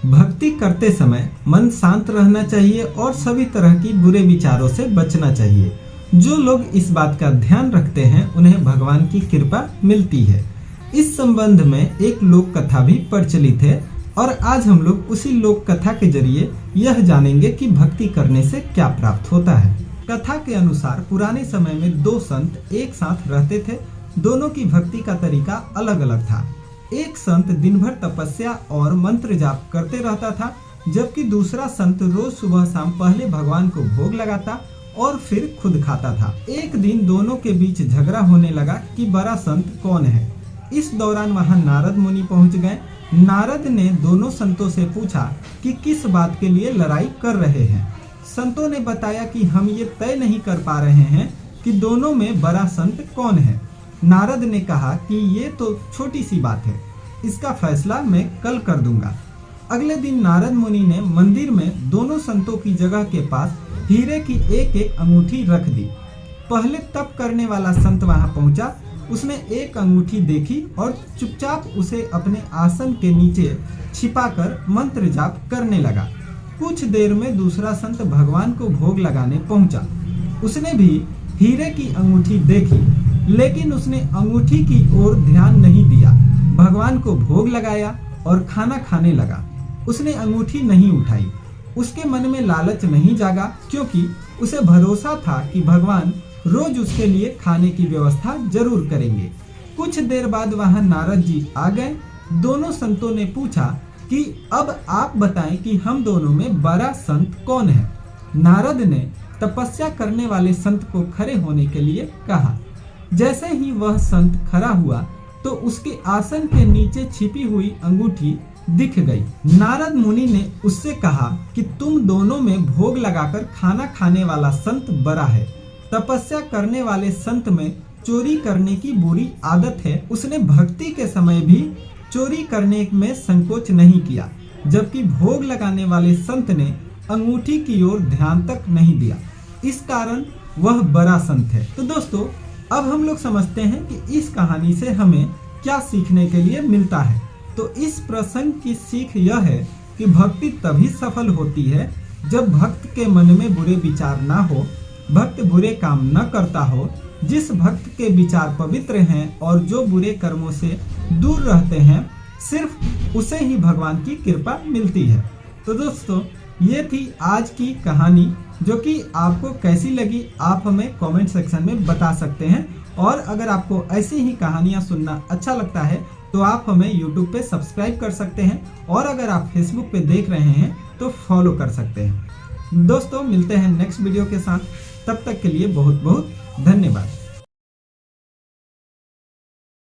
भक्ति करते समय मन शांत रहना चाहिए और सभी तरह की बुरे विचारों से बचना चाहिए। जो लोग इस बात का ध्यान रखते हैं उन्हें भगवान की कृपा मिलती है। इस संबंध में एक लोक कथा भी प्रचलित है और आज हम लोग उसी लोक कथा के जरिए यह जानेंगे कि भक्ति करने से क्या प्राप्त होता है। कथा के अनुसार पुराने समय में दो संत एक साथ रहते थे। दोनों की भक्ति का तरीका अलग अलग था। एक संत दिन भर तपस्या और मंत्र जाप करते रहता था, जबकि दूसरा संत रोज सुबह शाम पहले भगवान को भोग लगाता और फिर खुद खाता था। एक दिन दोनों के बीच झगड़ा होने लगा कि बड़ा संत कौन है। इस दौरान वहां नारद मुनि पहुंच गए। नारद ने दोनों संतों से पूछा कि किस बात के लिए लड़ाई कर रहे हैं। संतों ने बताया कि हम ये तय नहीं कर पा रहे हैं कि दोनों में बड़ा संत कौन है। नारद ने कहा कि ये तो छोटी सी बात है, इसका फैसला मैं कल कर दूंगा। अगले दिन नारद मुनि ने मंदिर में दोनों संतों की जगह के पास हीरे की एक एक अंगूठी रख दी। पहले तप करने वाला संत वहां पहुंचा। उसने एक अंगूठी देखी और चुपचाप उसे अपने आसन के नीचे छिपाकर मंत्र जाप करने लगा। कुछ देर में दूसरा संत भगवान को भोग लगाने पहुंचा। उसने भी हीरे की अंगूठी देखी, लेकिन उसने अंगूठी की ओर ध्यान नहीं दिया। भगवान को भोग लगाया और खाना खाने लगा। उसने अंगूठी नहीं उठाई। उसके मन में लालच नहीं जागा, क्योंकि उसे भरोसा था कि भगवान रोज उसके लिए खाने की व्यवस्था जरूर करेंगे। कुछ देर बाद वहां नारद जी आ गए। दोनों संतों ने पूछा कि अब आप बताएं कि हम दोनों में बड़ा संत कौन है। नारद ने तपस्या करने वाले संत को खड़े होने के लिए कहा। जैसे ही वह संत खड़ा हुआ तो उसके आसन के नीचे छिपी हुई अंगूठी दिख गई। नारद मुनि ने उससे कहा कि तुम दोनों में भोग लगाकर खाना खाने वाला संत बड़ा है। तपस्या करने वाले संत में चोरी करने की बुरी आदत है। उसने भक्ति के समय भी चोरी करने में संकोच नहीं किया, जबकि भोग लगाने वाले संत ने अंगूठी की ओर ध्यान तक नहीं दिया। इस कारण वह बड़ा संत है। तो दोस्तों, अब हम लोग समझते हैं कि इस कहानी से हमें क्या सीखने के लिए मिलता है। तो इस प्रसंग की सीख यह है कि भक्ति तभी सफल होती है जब भक्त के मन में बुरे विचार ना हो, भक्त बुरे काम न करता हो। जिस भक्त के विचार पवित्र हैं और जो बुरे कर्मों से दूर रहते हैं, सिर्फ उसे ही भगवान की कृपा मिलती है। तो दोस्तों, ये थी आज की कहानी, जो कि आपको कैसी लगी आप हमें कमेंट सेक्शन में बता सकते हैं। और अगर आपको ऐसी ही कहानियाँ सुनना अच्छा लगता है तो आप हमें YouTube पे सब्सक्राइब कर सकते हैं, और अगर आप Facebook पे देख रहे हैं तो फॉलो कर सकते हैं। दोस्तों, मिलते हैं नेक्स्ट वीडियो के साथ। तब तक के लिए बहुत बहुत धन्यवाद।